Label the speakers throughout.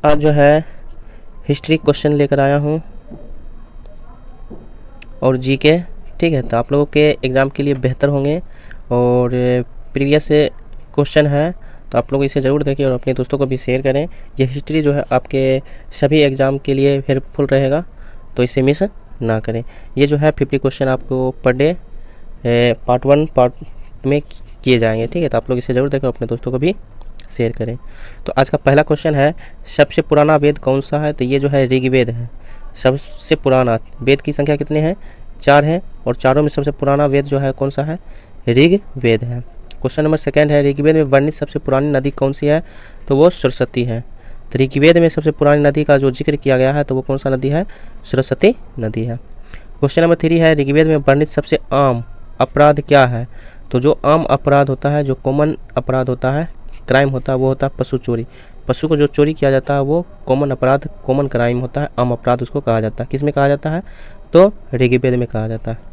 Speaker 1: आज जो है हिस्ट्री क्वेश्चन लेकर आया हूँ और जीके, ठीक है। तो आप लोगों के एग्ज़ाम के लिए बेहतर होंगे और प्रीवियस क्वेश्चन है तो आप लोग इसे ज़रूर देखें और अपने दोस्तों को भी शेयर करें। ये हिस्ट्री जो है आपके सभी एग्ज़ाम के लिए हेल्पफुल रहेगा, तो इसे मिस ना करें। ये जो है 50 क्वेश्चन आपको पर डे पार्ट 1 पार्ट में किए जाएंगे, ठीक है। तो आप लोग इसे ज़रूर देखें, अपने दोस्तों को भी शेयर करें। तो आज का पहला क्वेश्चन है, सबसे पुराना वेद कौन सा है? तो ये जो है ऋग्वेद है। सबसे पुराना वेद की संख्या कितने हैं? 4 हैं, और चारों में सबसे पुराना वेद जो है कौन सा है? ऋग्वेद है। क्वेश्चन नंबर सेकंड है, ऋग्वेद में वर्णित सबसे पुरानी नदी कौन सी है? तो वो सरस्वती है। तो ऋग्वेद में सबसे पुरानी नदी का जो जिक्र किया गया है तो वो कौन सा नदी है? सरस्वती नदी है। क्वेश्चन नंबर 3 है, ऋग्वेद में वर्णित सबसे आम अपराध क्या है? तो जो आम अपराध होता है, जो कॉमन अपराध होता है, क्राइम होता है, वो होता है पशु चोरी। पशु को जो चोरी किया जाता है वो कॉमन अपराध, कॉमन क्राइम होता है, आम अपराध उसको कहा जाता है। किस में कहा जाता है? तो ऋग्वेद में कहा जाता है।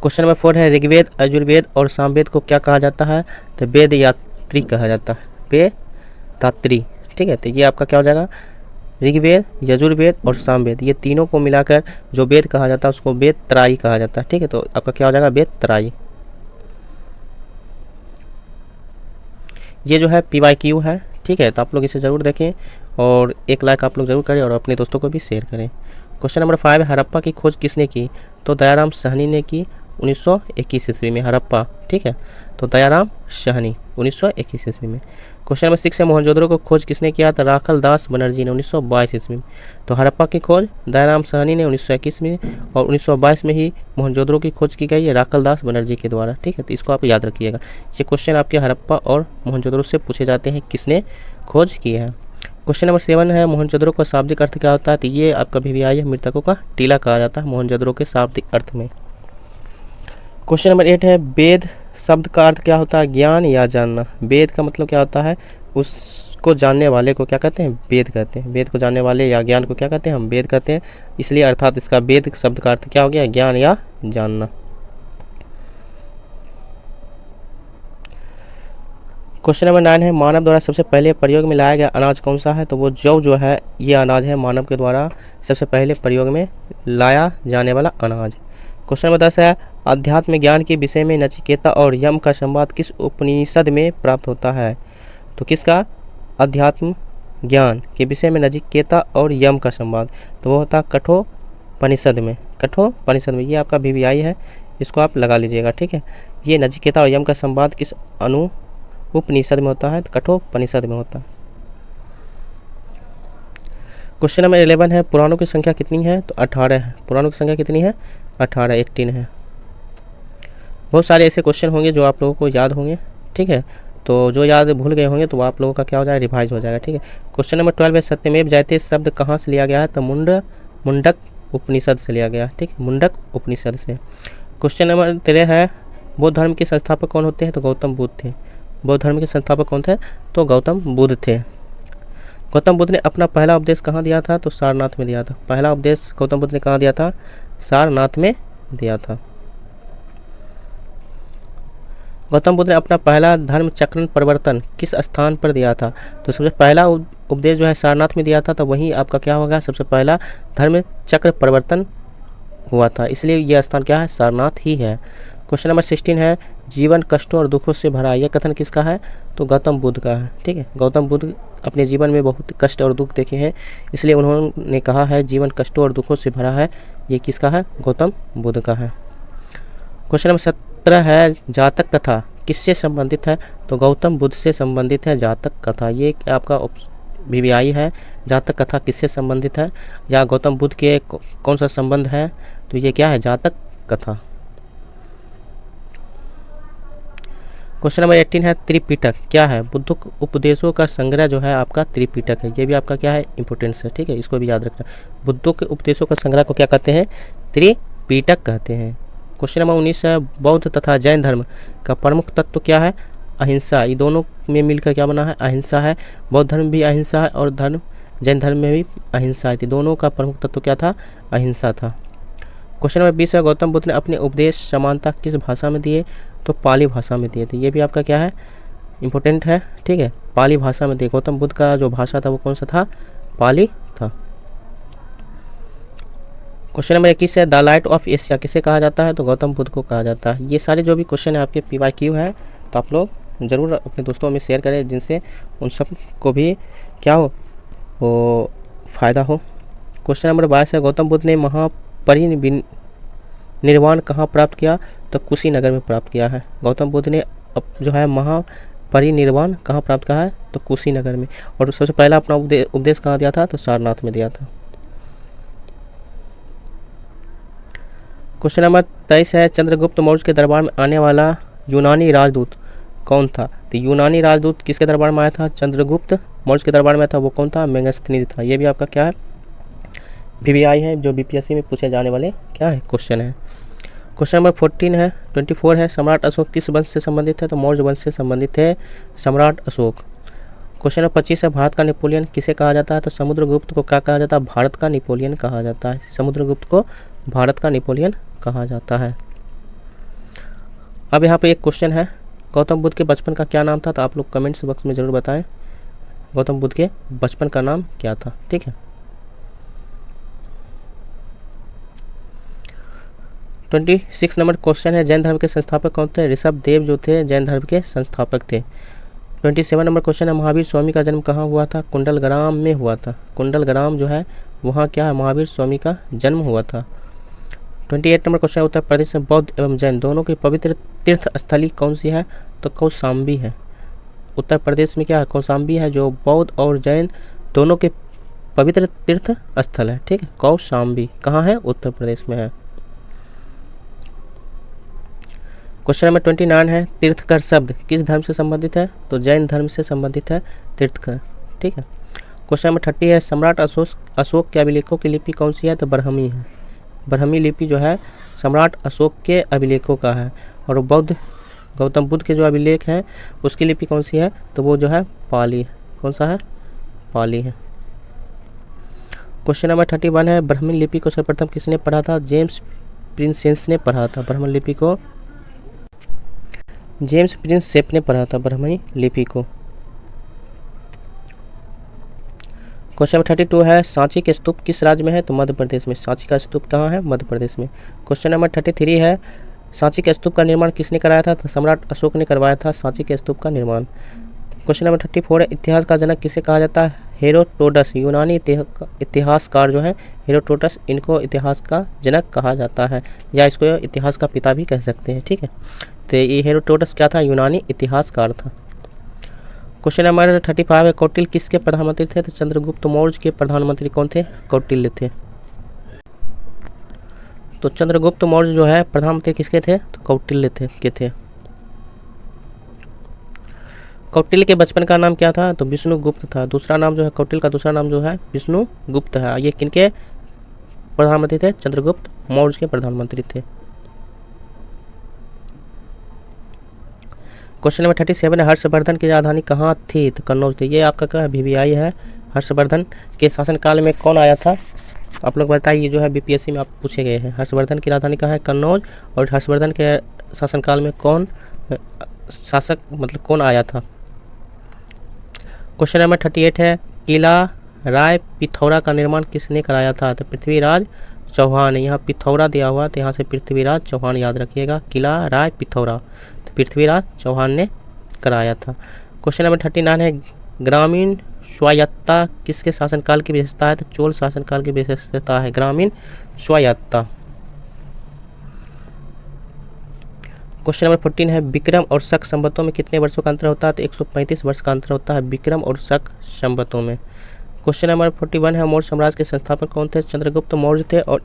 Speaker 1: क्वेश्चन नंबर 4 है, ऋग्वेद, यजुर्वेद और सामवेद को क्या कहा जाता है? तो वेद यात्री कहा जाता है, वेदात्री, ठीक है। तो ये आपका क्या हो जाएगा? ऋग्वेद, यजुर्वेद और सामवेद, ये तीनों को मिलाकर जो वेद कहा जाता है उसको वेद त्राई कहा जाता है, ठीक है। तो आपका क्या हो जाएगा? वेद त्राई। ये जो है PYQ है, ठीक है। तो आप लोग इसे ज़रूर देखें और एक लाइक आप लोग ज़रूर करें और अपने दोस्तों को भी शेयर करें। क्वेश्चन नंबर 5 है, हड़प्पा की खोज किसने की? तो दयाराम साहनी ने की 1921 ईस्वी में, हड़प्पा, ठीक है। तो दयाराम साहनी 1921 ईस्वी में। क्वेश्चन नंबर 6 है, मोहनजोदड़ो को खोज किसने किया? तो राखल दास बनर्जी ने 1922 ईस्वी में। तो हड़प्पा की खोज दयाराम साहनी ने 1921 में और 1922 में ही मोहनजोदड़ो की खोज की गई है राखल दास बनर्जी के द्वारा, ठीक है। तो इसको आप याद रखिएगा। ये क्वेश्चन आपके हड़प्पा और मोहनजोदड़ो से पूछे जाते हैं, किसने खोज की है। क्वेश्चन नंबर 7 है, मोहनजोदड़ो का शाब्दिक अर्थ क्या होता है? तो ये आपका PYI है, मृतकों का टीला कहा जाता है मोहनजोदड़ो के शाब्दिक अर्थ में। क्वेश्चन नंबर 8 है, वेद शब्द का अर्थ क्या होता है? ज्ञान या जानना। वेद का मतलब क्या होता है? उसको जानने वाले को क्या कहते हैं? वेद कहते हैं। वेद को जानने वाले या ज्ञान को क्या कहते हैं? हम वेद कहते हैं। इसलिए अर्थात इसका वेद शब्द का अर्थ क्या हो गया? ज्ञान या जानना। क्वेश्चन नंबर 9 है, मानव द्वारा सबसे पहले प्रयोग में लाया गया अनाज कौन सा है? तो वो जौ जो है, ये अनाज है मानव के द्वारा सबसे पहले प्रयोग में लाया जाने वाला अनाज। क्वेश्चन नंबर 10 है, अध्यात्म ज्ञान के विषय में नचिकेता और यम का संवाद किस उपनिषद में प्राप्त होता है? तो किसका? अध्यात्म ज्ञान के विषय में नचिकेता और यम का संवाद, तो वो होता है कठोपनिषद में। कठोपनिषद में, ये आपका PYI है, इसको आप लगा लीजिएगा, ठीक है। ये नचिकेता और यम का संवाद किस उपनिषद में होता है? तो कठोपनिषद में होता है। क्वेश्चन नंबर 11 है, पुराणों की संख्या कितनी है? तो 18 है। पुराणों की संख्या कितनी है? 18, 18 है। बहुत सारे ऐसे क्वेश्चन होंगे जो आप लोगों को याद होंगे, ठीक है। तो जो याद भूल गए होंगे तो आप लोगों का क्या हो जाएगा? रिवाइज हो जाएगा, ठीक है। क्वेश्चन नंबर 12 है, सत्यमेव जयते शब्द कहाँ से लिया गया है? तो मुंडक उपनिषद से लिया गया, ठीक है, मुंडक उपनिषद से। क्वेश्चन नंबर 13 है, बौद्ध धर्म के संस्थापक कौन होते हैं? तो गौतम बुद्ध थे। बौद्ध धर्म के संस्थापक कौन थे? तो गौतम बुद्ध थे। गौतम बुद्ध ने अपना पहला उपदेश कहाँ दिया था? तो सारनाथ में दिया था। पहला उपदेश गौतम बुद्ध ने कहाँ दिया था? सारनाथ में दिया था। गौतम बुद्ध ने अपना पहला धर्म चक्रण परिवर्तन किस स्थान पर दिया था? तो सबसे पहला उपदेश जो है सारनाथ में दिया था, तो वहीं आपका क्या होगा? सबसे पहला धर्म चक्र परिवर्तन हुआ था, इसलिए यह स्थान क्या है? सारनाथ ही है। क्वेश्चन नंबर 16 है, जीवन कष्टों और दुखों से भरा, यह कथन किसका है? तो गौतम बुद्ध का है, ठीक है। गौतम बुद्ध अपने जीवन में बहुत कष्ट और दुख देखे हैं, इसलिए उन्होंने कहा है जीवन कष्टों और दुखों से भरा है। ये किसका है? गौतम बुद्ध का है। क्वेश्चन नंबर 17 है, जातक कथा किससे संबंधित है? तो गौतम बुद्ध से संबंधित है जातक कथा। ये आपका PYI है, जातक कथा किससे संबंधित है या गौतम बुद्ध के कौन सा संबंध है? तो ये क्या है? जातक कथा। क्वेश्चन नंबर 18 है, त्रिपिटक क्या है? बुद्ध उपदेशों का संग्रह जो है आपका त्रिपिटक है। ये भी आपका क्या है? इंपॉर्टेंस है, ठीक है, इसको भी याद रखना। बुद्ध के उपदेशों का संग्रह को क्या कहते हैं? त्रिपिटक कहते हैं। क्वेश्चन नंबर 19 है, बौद्ध तथा जैन धर्म का प्रमुख तत्व क्या है? अहिंसा। ये दोनों में मिलकर क्या बना है? अहिंसा है। बौद्ध धर्म भी अहिंसा है और जैन धर्म में भी अहिंसा है। दोनों का प्रमुख तत्व क्या था? अहिंसा था। क्वेश्चन नंबर 20 है, गौतम बुद्ध ने अपने उपदेश समानता किस भाषा में दिए? तो पाली भाषा में दिए थे। ये भी आपका क्या है? इम्पोर्टेंट है, ठीक है। पाली भाषा में देखो, गौतम बुद्ध का जो भाषा था वो कौन सा था, पाली था। क्वेश्चन नंबर 21 है, द लाइट ऑफ एशिया किसे कहा जाता है, तो गौतम बुद्ध को कहा जाता है। ये सारे जो भी क्वेश्चन है आपके PYQ है, तो आप लोग ज़रूर अपने दोस्तों में शेयर करें, जिनसे उन सब को भी क्या हो, वो फ़ायदा हो। क्वेश्चन नंबर 22 है, गौतम बुद्ध ने महापरिनिर्वाण कहाँ प्राप्त किया, तो कुशीनगर में प्राप्त किया है। गौतम बुद्ध ने जो है महापरिनिर्वाण कहाँ प्राप्त किया है, तो कुशीनगर में। और सबसे पहला अपना उपदेश कहाँ दिया था, तो सारनाथ में दिया था। क्वेश्चन नंबर 23 है, चंद्रगुप्त मौर्य के दरबार में आने वाला यूनानी राजदूत कौन था, तो यूनानी राजदूत किसके दरबार में आया था, चंद्रगुप्त मौर्य के दरबार में आया था, वो कौन था, मेगास्थनीज था। ये भी आपका क्या है, VVI है, जो BPSC में पूछे जाने वाले क्या है क्वेश्चन है। क्वेश्चन नंबर 24 है, सम्राट अशोक किस वंश से संबंधित है, तो मौर्य वंश से संबंधित है सम्राट अशोक। क्वेश्चन नंबर 25 है, भारत का नेपोलियन किसे कहा जाता है, तो समुद्रगुप्त को क्या कहा जाता है, भारत का नेपोलियन कहा जाता है। समुद्रगुप्त को भारत का नेपोलियन कहा जाता है। अब यहाँ पे एक क्वेश्चन है, गौतम बुद्ध के बचपन का क्या नाम था, तो आप लोग कमेंट्स बॉक्स में ज़रूर बताएं गौतम बुद्ध के बचपन का नाम क्या था, ठीक है। 26 नंबर क्वेश्चन है, जैन धर्म के संस्थापक कौन थे, ऋषभ देव जो थे जैन धर्म के संस्थापक थे। 27 नंबर क्वेश्चन है, महावीर स्वामी का जन्म कहाँ हुआ था, कुंडलग्राम में हुआ था। कुंडलग्राम जो है वहाँ क्या है, महावीर स्वामी का जन्म हुआ था। 28 नंबर क्वेश्चन, उत्तर प्रदेश में बौद्ध एवं जैन दोनों की पवित्र तीर्थ स्थली कौन सी है, तो कौशाम्बी है। उत्तर प्रदेश में क्या है, कौशाम्बी है, जो बौद्ध और जैन दोनों के पवित्र तीर्थ स्थल है, ठीक है। कौशाम्बी कहाँ है, उत्तर प्रदेश में है। क्वेश्चन नंबर 29 है, तीर्थकर शब्द किस धर्म से संबंधित है, तो जैन धर्म से संबंधित है तीर्थकर, ठीक है। क्वेश्चन नंबर 30 है, सम्राट अशोक के अभिलेखों की लिपि कौन सी है, तो ब्राह्मी है। ब्राह्मी लिपि जो है सम्राट अशोक के अभिलेखों का है। और गौतम बुद्ध के जो अभिलेख हैं उसकी लिपि कौन सी है, तो वो जो है पाली। कौन सा है, पाली है। क्वेश्चन नंबर 31 है, ब्राह्मी लिपि को सर्वप्रथम किसने पढ़ा था, जेम्स प्रिंसेस ने पढ़ा था। ब्राह्मी लिपि को जेम्स प्रिंसेप ने पढ़ा था, ब्राह्मी लिपि को। क्वेश्चन नंबर 32 है, सांची के स्तूप किस राज्य में है, तो मध्य प्रदेश में। सांची का स्तूप कहाँ है, मध्य प्रदेश में। क्वेश्चन नंबर 33 है, सांची के स्तूप का निर्माण किसने कराया था, तो सम्राट अशोक ने करवाया था सांची के स्तूप का निर्माण। क्वेश्चन नंबर 34 है, इतिहास का जनक किसे कहा जाता है, हेरोडोटस। यूनानी इतिहासकार जो है हेरोडोटस, इनको इतिहास का जनक कहा जाता है, या इसको इतिहास का पिता भी कह सकते हैं, ठीक है। तो ये हेरोडोटस क्या था, यूनानी इतिहासकार था। क्वेश्चन नंबर 35 है, कौटिल्य किसके प्रधानमंत्री थे, तो चंद्रगुप्त मौर्य के प्रधानमंत्री कौन थे, कौटिल्य थे। तो चंद्रगुप्त मौर्य जो है प्रधानमंत्री किसके थे, तो कौटिल्य थे। कौटिल्य के बचपन का नाम क्या था, तो विष्णुगुप्त था। दूसरा नाम जो है कौटिल्य का दूसरा नाम जो है विष्णुगुप्त है। ये किनके प्रधानमंत्री थे, चंद्रगुप्त मौर्य के प्रधानमंत्री थे। क्वेश्चन नंबर 37 है, हर्षवर्धन की राजधानी कहाँ थी, तो कन्नौज थी। ये आपका क्या है, VVI है। हर्षवर्धन के शासनकाल में कौन आया था, आप लोग बताइए। ये जो है BPSC में आप पूछे गए हैं। हर्षवर्धन की राजधानी कहाँ है, कन्नौज। और हर्षवर्धन के शासनकाल में कौन शासक मतलब कौन आया था। क्वेश्चन नंबर 38 है, किला राय पिथौरा का निर्माण किसने कराया था, तो पृथ्वीराज चौहान। यहाँ पिथौरा दिया हुआ, तो यहाँ से पृथ्वीराज चौहान याद रखिएगा। किला राय पिथौरा तो पृथ्वीराज चौहान ने कराया था। क्वेश्चन नंबर 39 है, ग्रामीण स्वायत्तता किसके शासनकाल की विशेषता है, तो चोल शासनकाल की विशेषता है ग्रामीण स्वायत्तता। क्वेश्चन नंबर 14 है, विक्रम और शक संवतों में कितने वर्षों का अंतर होता है, तो 135 वर्ष का अंतर होता है विक्रम और शक संवतों में। क्वेश्चन नंबर 41 है, मौर्य साम्राज्य के संस्थापक कौन थे, चंद्रगुप्त मौर्य थे। और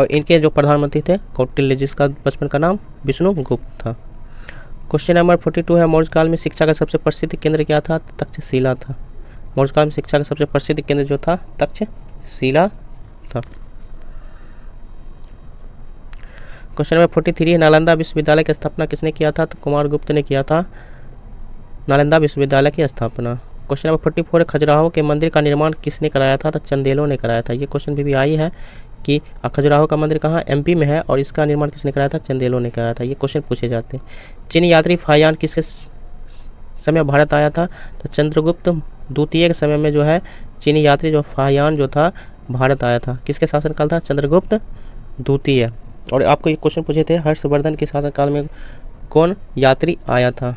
Speaker 1: इनके जो प्रधानमंत्री थे कौटिल्य, जिसका बचपन का नाम विष्णुगुप्त था। क्वेश्चन नंबर 42 है, मौर्य काल में शिक्षा का सबसे प्रसिद्ध केंद्र क्या था, तक्षशिला था। मौर्य काल में शिक्षा का सबसे प्रसिद्ध केंद्र जो था तक्षशिला था। क्वेश्चन नंबर 43 है, नालंदा विश्वविद्यालय की स्थापना किसने किया था, तो कुमारगुप्त ने किया था नालंदा विश्वविद्यालय की स्थापना। क्वेश्चन नंबर 44 है, खजुराहो के मंदिर का निर्माण किसने कराया था, तो चंदेलों ने कराया था। ये क्वेश्चन भी आई है कि खजुराहो का मंदिर कहाँ, MP में है, और इसका निर्माण किसने कराया था, चंदेलों ने कराया था। ये क्वेश्चन पूछे जाते हैं। चीनी यात्री फाहियान किसके समय भारत आया था? तो चंद्रगुप्त द्वितीय के समय में जो है चीनी यात्री जो फाहियान जो था भारत आया था। किसके शासनकाल था? चंद्रगुप्त द्वितीय। और आपको ये क्वेश्चन पूछे थे हर्षवर्धन के शासनकाल में कौन यात्री आया था?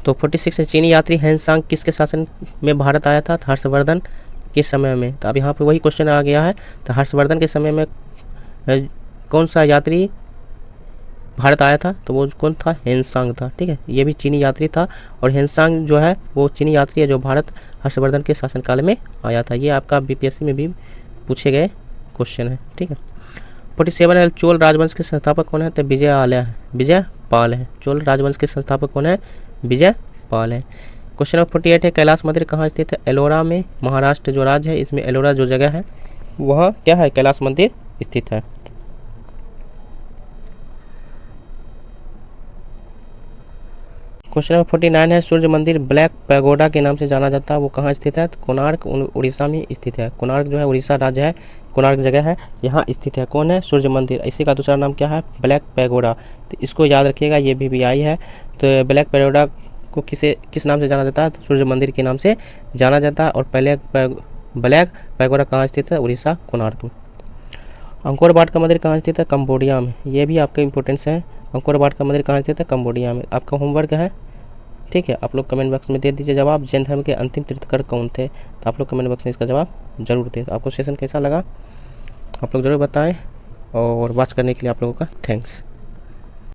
Speaker 1: तो 46 चीनी यात्री हेनसांग किसके शासन में भारत आया था? तो हर्षवर्धन के समय में। तो अब यहाँ पे वही क्वेश्चन आ गया है। तो हर्षवर्धन के समय में कौन सा यात्री भारत आया था? तो वो कौन था? हेनसांग था। ठीक है, ये भी चीनी यात्री था और हेनसांग जो है वो चीनी यात्री है जो भारत हर्षवर्धन के शासनकाल में आया था। ये आपका बीपीएससी में भी पूछे गए क्वेश्चन है। ठीक है। 47 चोल राजवंश के संस्थापक कौन है? तो विजय पाल है। चोल राजवंश के संस्थापक कौन है? विजय पाल है। क्वेश्चन नंबर 48 है कैलाश मंदिर कहाँ स्थित है? एलोरा में। महाराष्ट्र जो राज्य है इसमें एलोरा जो जगह है वहाँ क्या है? कैलाश मंदिर स्थित है। क्वेश्चन नंबर 49 है सूर्य मंदिर ब्लैक पैगोडा के नाम से जाना जाता है, वो कहाँ स्थित है? तो कोणार्क उड़ीसा में स्थित है। कोणार्क जो है उड़ीसा राज्य है, कोणार्क जगह है, यहाँ स्थित है। कौन है? सूर्य मंदिर। इसी का दूसरा नाम क्या है? Black pagoda. तो इसको याद रखिएगा, ये भी आई है। तो ब्लैक पैगोडा को किस नाम से जाना जाता है? तो सूर्य मंदिर के नाम से जाना जाता है। और ब्लैक पैगोडा कहाँ स्थित है? उड़ीसा कोणार्क में। अंकोर वाट का मंदिर कहाँ स्थित है? कंबोडिया में। ये भी आपका इंपॉर्टेंस है। अंकोर वाट का मंदिर कहाँ स्थित है? कंबोडिया में। आपका होमवर्क है। ठीक है, आप लोग कमेंट बॉक्स में दे दीजिए जवाब। जैन धर्म के अंतिम तीर्थंकर कौन थे? तो आप लोग कमेंट बॉक्स में इसका जवाब जरूर दें। आपको सेशन कैसा लगा आप लोग ज़रूर बताएं और वॉच करने के लिए आप लोगों का थैंक्स।